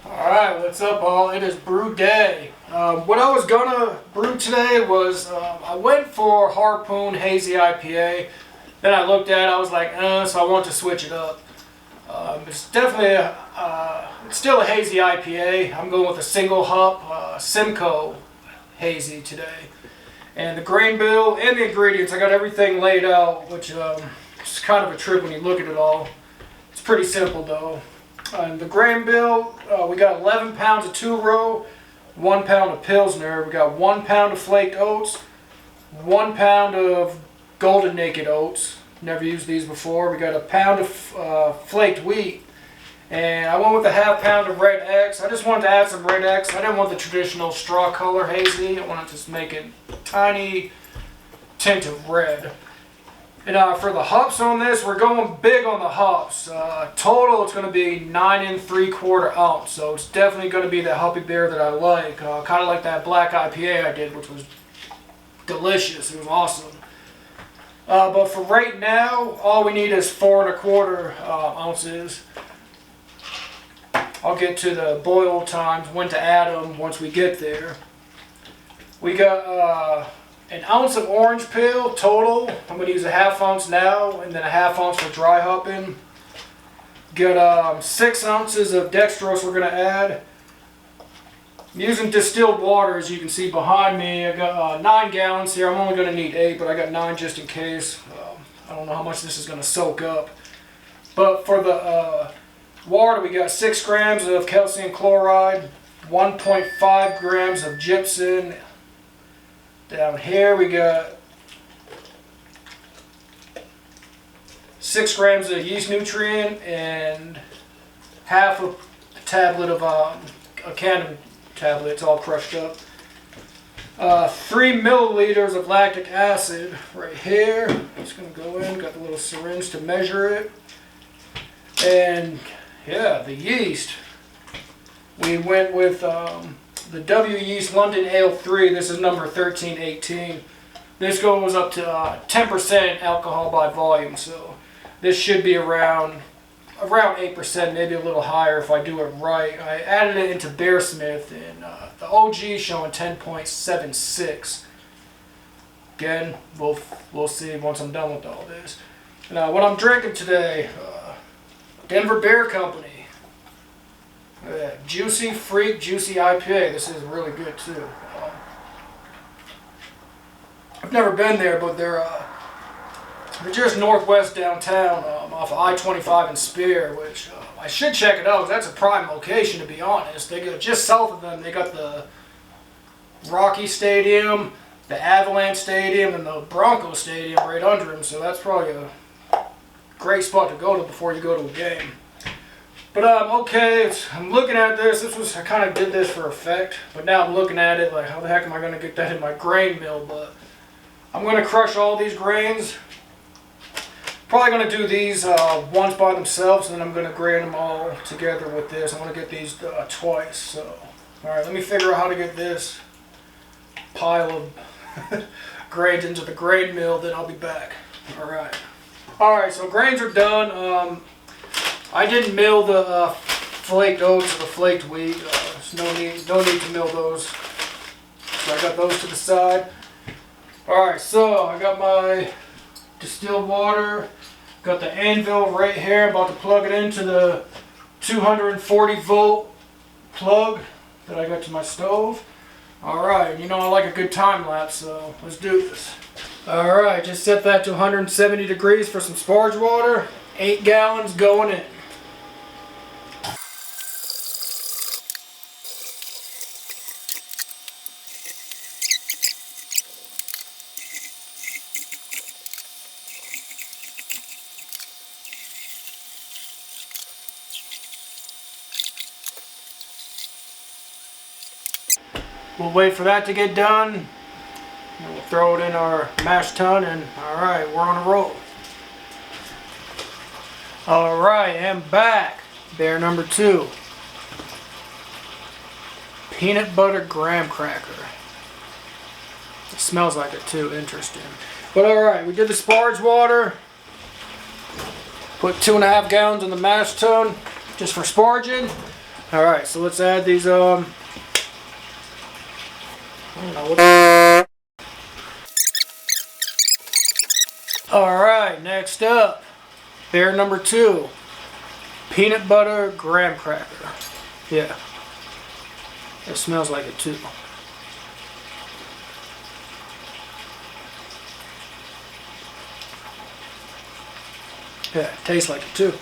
Alright, what's up all? It is brew day. What I was gonna brew today was, I went for Harpoon Hazy IPA. Then I looked at it, I was like, so I want to switch it up. It's definitely it's still a Hazy IPA. I'm going with a single hop Simcoe Hazy today. And the grain bill and the ingredients, I got everything laid out, which is kind of a trip when you look at it all. It's pretty simple though. On the grain bill, we got 11 pounds of 2-row, 1 pound of Pilsner, we got 1 pound of flaked oats, 1 pound of golden naked oats, never used these before, we got a pound of flaked wheat, and I went with a ½ pound of Red X. I just wanted to add some Red X. I didn't want the traditional straw color hazy, I wanted to just make it a tiny tint of red. And for the hops on this, we're going big on the hops. Total, it's going to be 9 3/4 ounce. So it's definitely going to be the hoppy beer that I like. Kind of like that black IPA I did, which was delicious. It was awesome. But for right now, all we need is 4 1/4 ounces. I'll get to the boil times, when to add them once we get there. We got an ounce of orange peel total. I'm going to use a ½ ounce now and then a ½ ounce for dry hopping. Got 6 ounces of dextrose we're going to add. I'm using distilled water, as you can see behind me. I got 9 gallons here. I'm only going to need 8, but I got 9 just in case. I don't know how much this is going to soak up. But for the water, we got 6 grams of calcium chloride, 1.5 grams of gypsum. Down here we got 6 grams of yeast nutrient and half a tablet of a can tablet. It's all crushed up. 3 milliliters of lactic acid right here. It's going to go in. Got the little syringe to measure it. And yeah, the yeast. We went with the W Yeast London Ale 3, this is number 1318. This goes up to 10% alcohol by volume, so this should be around 8%, maybe a little higher if I do it right. I added it into Bearsmith, and the OG showing 10.76. Again, we'll see once I'm done with all this. Now, what I'm drinking today, Denver Beer Company. Juicy Freak Juicy IPA. This is really good too. I've never been there, but they're just northwest downtown, off of I-25 and Spear, which I should check it out because that's a prime location, to be honest. They got just south of them. They got the Rocky Stadium, the Avalanche Stadium, and the Bronco Stadium right under them. So that's probably a great spot to go to before you go to a game. But okay, I'm looking at this. I kind of did this for effect, but now I'm looking at it like, how the heck am I going to get that in my grain mill? But I'm going to crush all these grains. Probably going to do these once by themselves, and then I'm going to grind them all together with this. I'm going to get these twice. So, all right, let me figure out how to get this pile of grains into the grain mill. Then I'll be back. All right. So grains are done. I didn't mill the flaked oats or the flaked wheat. There's no need to mill those. So I got those to the side. Alright, so I got my distilled water. Got the Anvil right here. I'm about to plug it into the 240 volt plug that I got to my stove. Alright, you know I like a good time lapse, so let's do this. Alright, just set that to 170 degrees for some sparge water. 8 gallons going in. We'll wait for that to get done. And we'll throw it in our mash tun, and alright, we're on a roll. Alright, I'm back. Beer number 2. Peanut butter graham cracker. It smells like it too, interesting. But alright, we did the sparge water. Put 2.5 gallons in the mash tun just for sparging. Alright, so let's add these, I don't know what. Alright, next up, bear number 2. Peanut butter graham cracker. Yeah. It smells like it too. Yeah, it tastes like it too.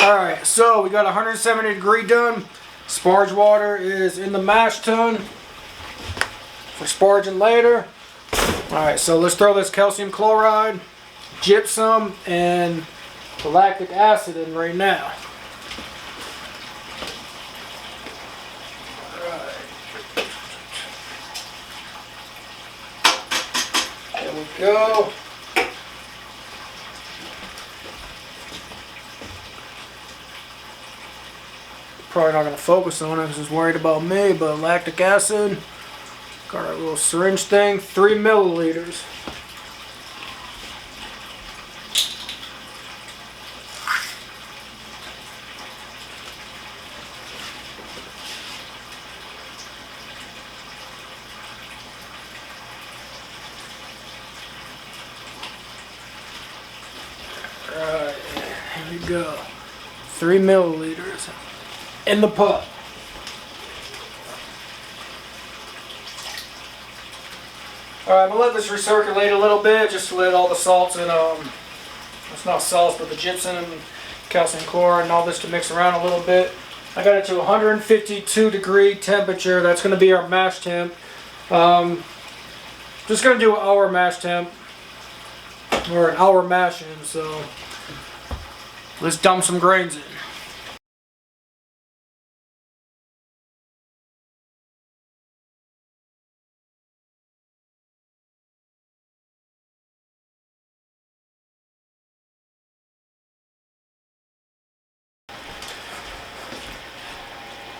Alright, so we got 170 degree done. Sparge water is in the mash tun for sparging later. Alright, so let's throw this calcium chloride, gypsum, and the lactic acid in right now. Alright. There we go. Probably not going to focus on it because it's worried about me, but lactic acid, got our little syringe thing, 3 milliliters. Alright, here we go. 3 milliliters in the pot. Alright, I'm going to let this recirculate a little bit just to let all the salts and, it's not salts, but the gypsum and calcium chloride and all this to mix around a little bit. I got it to 152 degree temperature. That's going to be our mash temp. Just going to do an hour mash temp, or an hour mashing, so let's dump some grains in.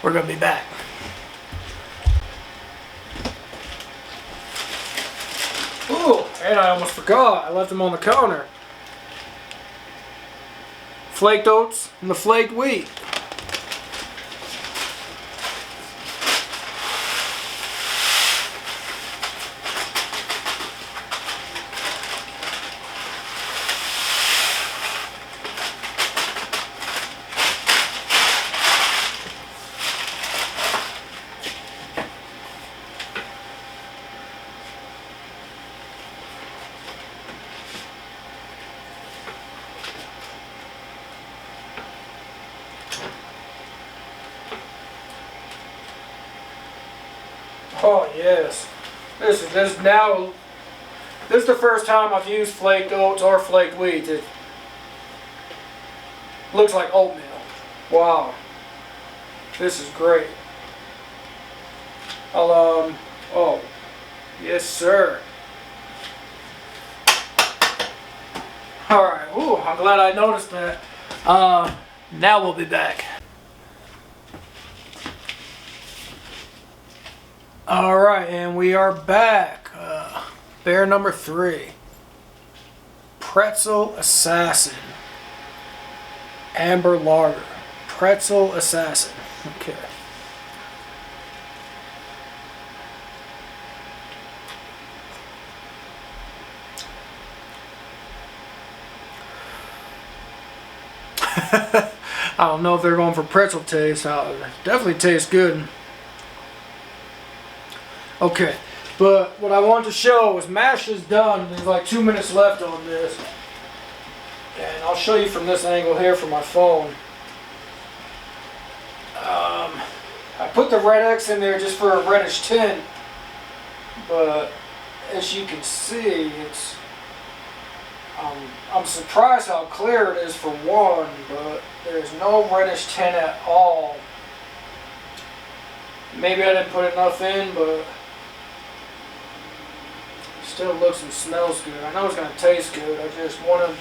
We're going to be back. Ooh, and I almost forgot. I left them on the counter. Flaked oats and the flaked wheat. Oh yes, this is the first time I've used flaked oats or flaked wheat. It looks like oatmeal. Wow, this is great. Oh, yes sir. All right, ooh, I'm glad I noticed that. Now we'll be back. Alright, and we are back. Bear number 3. Pretzel Assassin. Amber Lager. Pretzel Assassin. Okay. I don't know if they're going for pretzel taste. It definitely tastes good. Okay, but what I want to show is mash is done. There's like 2 minutes left on this. And I'll show you from this angle here from my phone. I put the red X in there just for a reddish tint. But as you can see, it's I'm surprised how clear it is for one, but there's no reddish tint at all. Maybe I didn't put enough in, but still looks and smells good. I know it's going to taste good. I just wanted,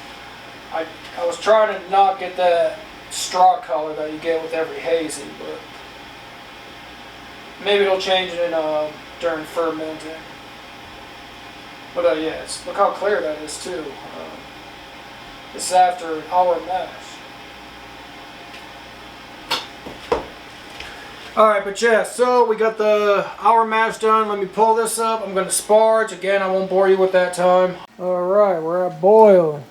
I was trying to not get that straw color that you get with every hazy, but maybe it'll change it during fermenting. But yes, look how clear that is too. This is after an hour mash. Alright, but yeah, so we got the hour match done. Let me pull this up. I'm going to sparge. Again, I won't bore you with that time. Alright, we're at boil.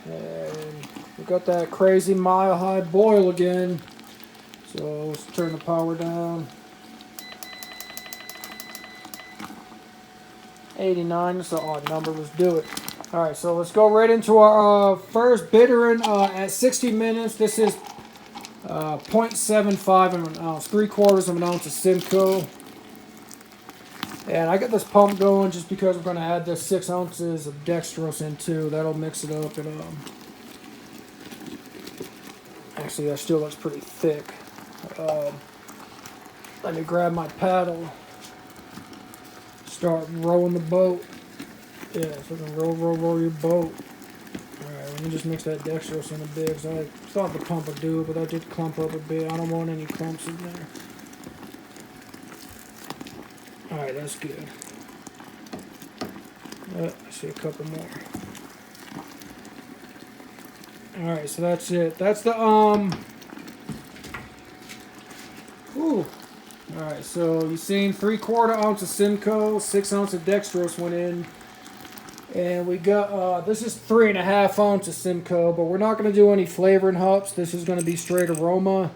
And we got that crazy mile-high boil again. So let's turn the power down. 89, that's an odd number. Let's do it. Alright, so let's go right into our first bittering at 60 minutes. This is 0.75 of an ounce, 3/4 of an ounce of Simcoe. And I got this pump going just because we're going to add this 6 ounces of dextrose in too. That'll mix it up. And actually, that still looks pretty thick. Let me grab my paddle. Start rowing the boat. Yeah, so I can row your boat. Alright, let me just mix that dextrose in a bit, because I thought the pump would do it, but that did clump up a bit. I don't want any clumps in there. Alright, that's good. I see a couple more. Alright, so that's it. That's the, Ooh. Alright, so you've seen 3/4 ounce of Simcoe, 6 ounce of dextrose went in. And we got, this is 3.5 ounces of Simcoe, but we're not going to do any flavoring hops. This is going to be straight aroma.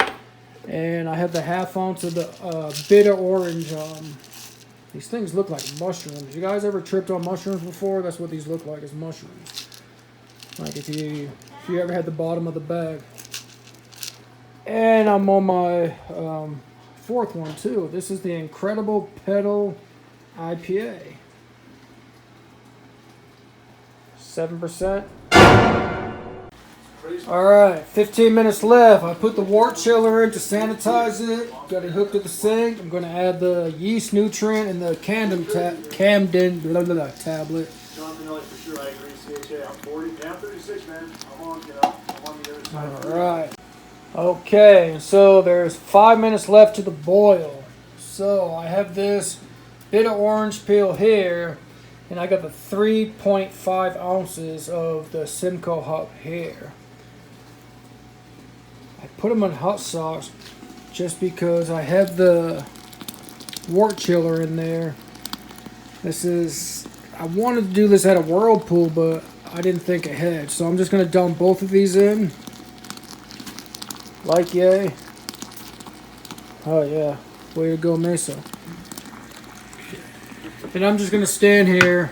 And I have the 1/2 ounce of the bitter orange. These things look like mushrooms. You guys ever tripped on mushrooms before? That's what these look like, is mushrooms. Like if you ever had the bottom of the bag. And I'm on my 4th one too. This is the Incredible Pedal IPA. 7%. Alright, 15 minutes left. I put the wort chiller in to sanitize it. Got it hooked to the sink. I'm going to add the yeast nutrient and the Camden tablet. Jonathan, for sure, I agree. CHA, I'm 40. Yeah, I'm 36, man. I'm on the other side. Alright. Okay, so there's 5 minutes left to the boil. So I have this bitter orange peel here. And I got the 3.5 ounces of the Simcoe hop here. I put them in hot sauce just because I have the wort chiller in there. This is, I wanted to do this at a whirlpool, but I didn't think ahead. So I'm just going to dump both of these in. Like yay. Oh yeah, way to go, Mesa. And I'm just going to stand here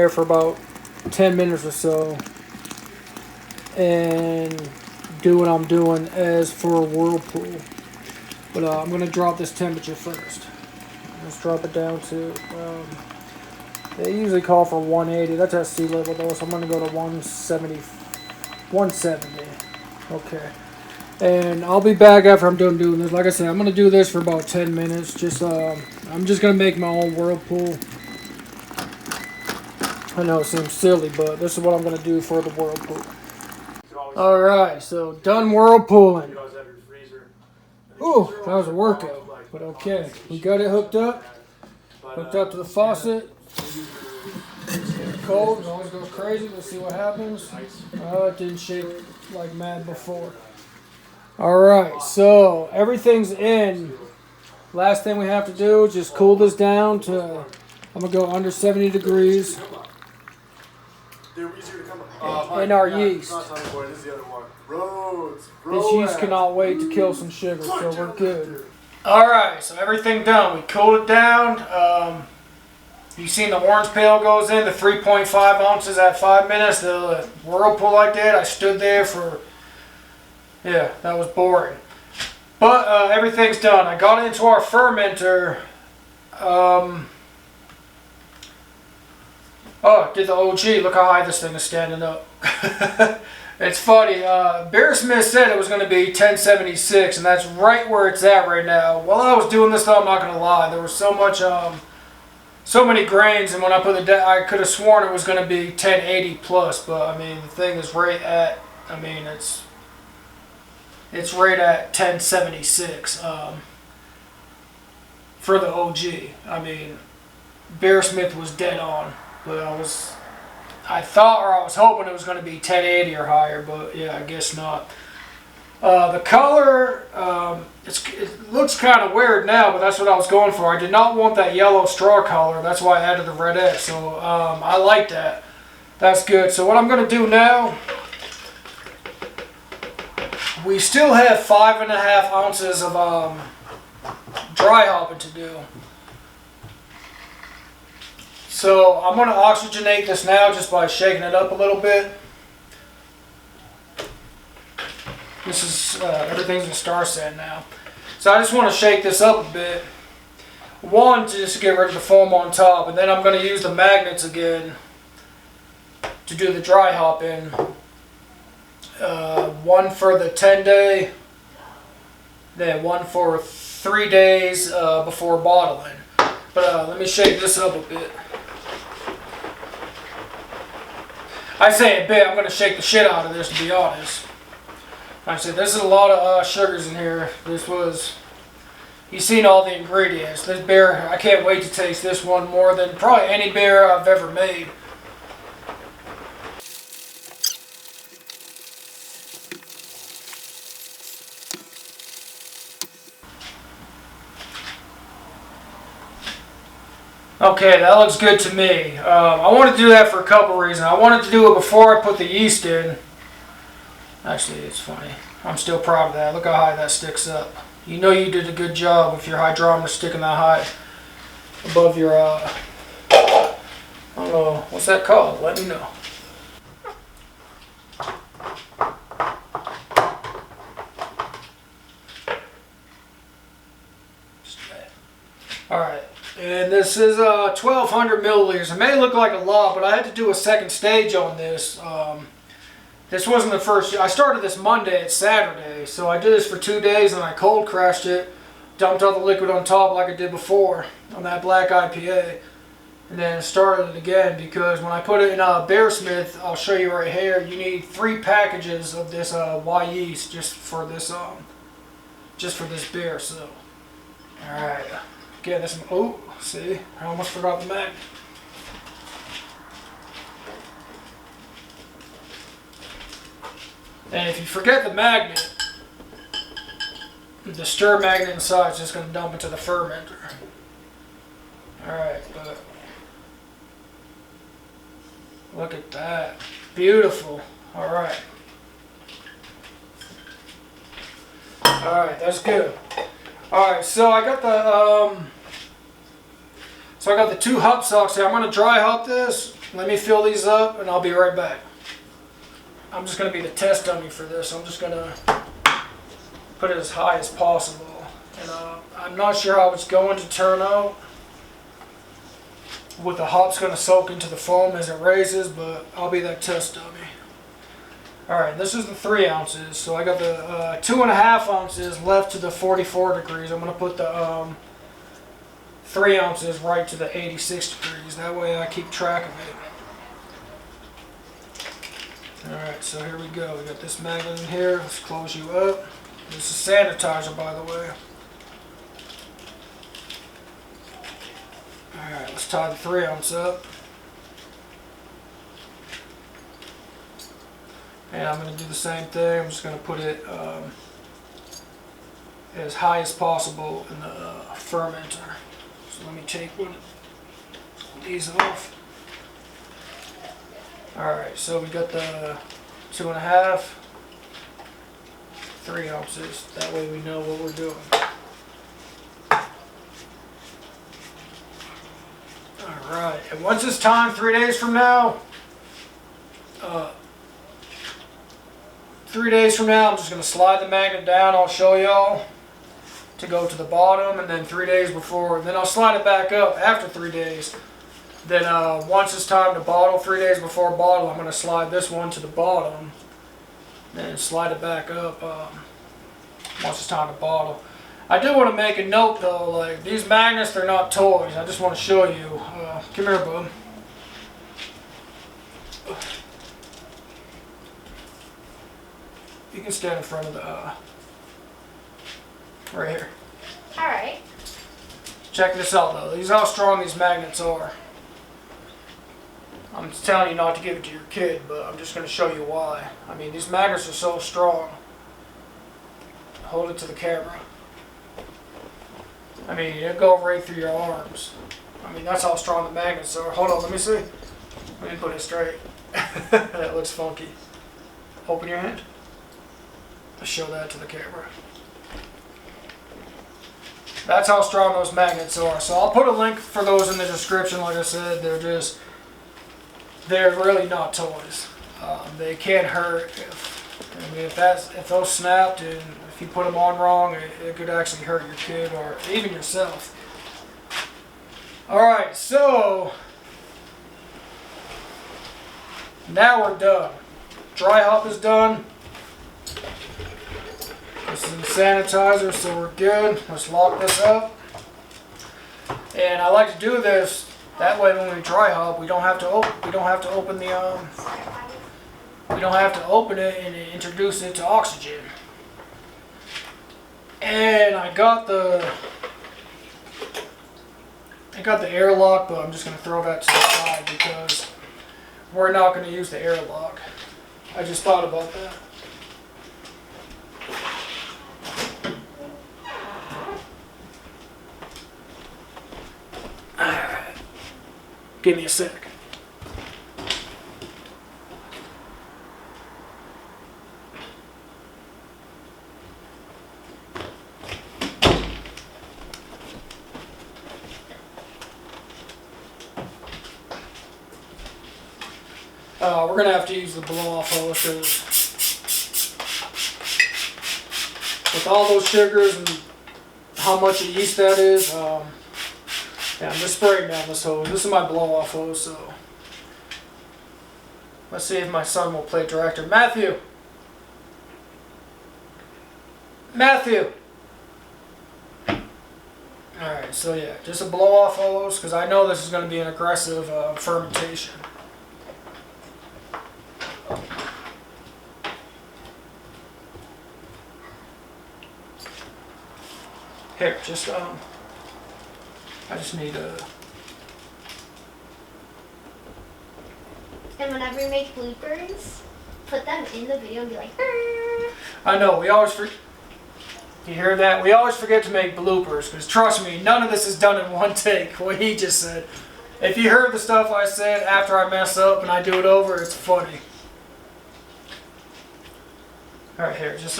for about 10 minutes or so and do what I'm doing as for a whirlpool. But I'm going to drop this temperature first. Let's drop it down to, they usually call for 180. That's at sea level though, so I'm going to go to 170. Okay. And I'll be back after I'm done doing this. Like I said, I'm going to do this for about 10 minutes. I'm just going to make my own whirlpool. I know it seems silly, but this is what I'm going to do for the whirlpool. Alright, so done whirlpooling. Ooh, that was a workout. But okay, we got it hooked up. Hooked up to the faucet. Cold, it always goes crazy. Let's see what happens. It didn't shake like mad before. Alright, so everything's in. Last thing we have to do is just cool this down to, I'm going to go under 70 degrees. And our yeast. This yeast cannot wait to kill some sugar, so we're good. Alright, so everything done. We cooled it down. You've seen the orange pail goes in, the 3.5 ounces at 5 minutes. The whirlpool I did, I stood there for, yeah, that was boring. But everything's done. I got it into our fermenter. Oh, did the OG. Look how high this thing is standing up. It's funny. Beersmith said it was going to be 1076, and that's right where it's at right now. While I was doing this, though, I'm not going to lie. There was so much, so many grains, and when I put the, I could have sworn it was going to be 1080 plus. But I mean, the thing is right at, I mean, it's right at 1076 for the OG. I mean, Beersmith was dead on, but I thought, or I was hoping it was going to be 1080 or higher, but yeah, I guess not. The color, it looks kind of weird now, but that's what I was going for. I did not want that yellow straw color. That's why I added the red X. So I like that. That's good. So what I'm going to do now, we still have 5.5 ounces of dry hopping to do. So I'm going to oxygenate this now just by shaking it up a little bit. This is, everything's in star set now. So I just want to shake this up a bit. One, to just get rid of the foam on top, and then I'm going to use the magnets again to do the dry hopping. One for the 10-day, then one for 3 days before bottling. But let me shake this up a bit. I say a bit, I'm going to shake the shit out of this, to be honest. Like I said, this is a lot of sugars in here. This was, you've seen all the ingredients. This beer, I can't wait to taste this one more than probably any beer I've ever made. Okay, that looks good to me. I wanted to do that for a couple reasons. I wanted to do it before I put the yeast in. Actually, it's funny. I'm still proud of that. Look how high that sticks up. You know you did a good job with your hydrometer sticking that high above your, I don't know, what's that called? Let me know. Alright, and this is 1,200 milliliters. It may look like a lot, but I had to do a second stage on this. This wasn't the first. I started this Monday, it's Saturday, so I did this for 2 days and I cold crashed it, dumped all the liquid on top like I did before on that black IPA, and then started it again because when I put it in Bearsmith, I'll show you right here, you need 3 packages of this Y yeast just for this beer. So, all right, get this. Oh, see, I almost forgot the magnet. And if you forget the magnet, the stir magnet inside is just going to dump into the fermenter. Alright, but look at that. Beautiful. Alright. Alright, that's good. Alright, so I got the 2 hop socks here. I'm going to dry hop this. Let me fill these up and I'll be right back. I'm just going to be the test dummy for this. I'm just going to put it as high as possible. And I'm not sure how it's going to turn out. What the hop's going to soak into the foam as it raises, but I'll be that test dummy. Alright, this is the 3 ounces. So I got the 2.5 ounces left to the 44 degrees. I'm going to put the 3 ounces right to the 86 degrees. That way I keep track of it. Alright, so here we go. We got this magnet in here. Let's close you up. This is sanitizer, by the way. Alright, let's tie the 3 ounce up. And I'm going to do the same thing. I'm just going to put it as high as possible in the fermenter. So let me take one of these off. Alright, so we got the 2.5, 3 ounces. That way we know what we're doing. Alright, and once it's time, 3 days from now, 3 days from now, I'm just going to slide the magnet down. I'll show y'all to go to the bottom, and then 3 days before, then I'll slide it back up after 3 days. Then once it's time to bottle, 3 days before bottle, I'm going to slide this one to the bottom and slide it back up once it's time to bottle. I do want to make a note though, like these magnets, they're not toys. I just want to show you. Come here, bub. You can stand in front of the, right here. Alright. Check this out though. These how strong these magnets are. I'm telling you not to give it to your kid, but I'm just going to show you why. I mean, these magnets are so strong. Hold it to the camera. I mean, it'll go right through your arms. I mean, that's how strong the magnets are. Hold on, let me see. Let me put it straight. That looks funky. Open your hand. Let's show that to the camera. That's how strong those magnets are. So I'll put a link for those in the description. Like I said, they're really not toys. They can't hurt. If those snapped and if you put them on wrong, it could actually hurt your kid or even yourself. Alright, so now we're done. Dry hop is done. This is the sanitizer, so we're good. Let's lock this up. And I like to do this that way when we dry hop, we don't have to open it and introduce it to oxygen. And I got the airlock, but I'm just going to throw that to the side because we're not going to use the airlock. I just thought about that. Give me a sec. We're going to have to use the blow-off hose because with all those sugars and how much of yeast that is, yeah, I'm just spraying down this hose. This is my blow-off hose, so let's see if my son will play director. Matthew! Matthew! Alright, so yeah, just a blow-off hose because I know this is going to be an aggressive fermentation. Here, just I just need a... And whenever you make bloopers, put them in the video and be like, "Arr." I know, we always forget... You hear that? We always forget to make bloopers, because trust me, none of this is done in one take, what he just said. If you heard the stuff I said after I mess up and I do it over, it's funny. Alright, here, just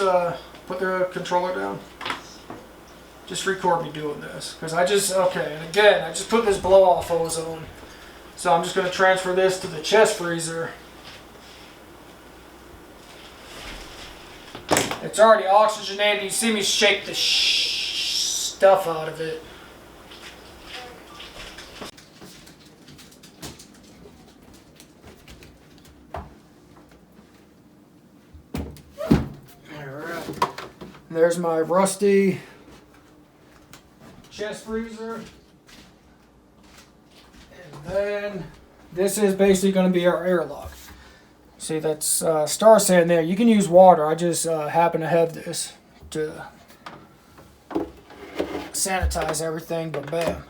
put the controller down. Just record me doing this, because okay, and again, I just put this blow-off hose on. So I'm just going to transfer this to the chest freezer. It's already oxygenated. You see me shake the stuff out of it. Alright. There's my rusty chest freezer. And then this is basically going to be our airlock. See, that's star sand there. You can use water. I just happen to have this to sanitize everything, but bam.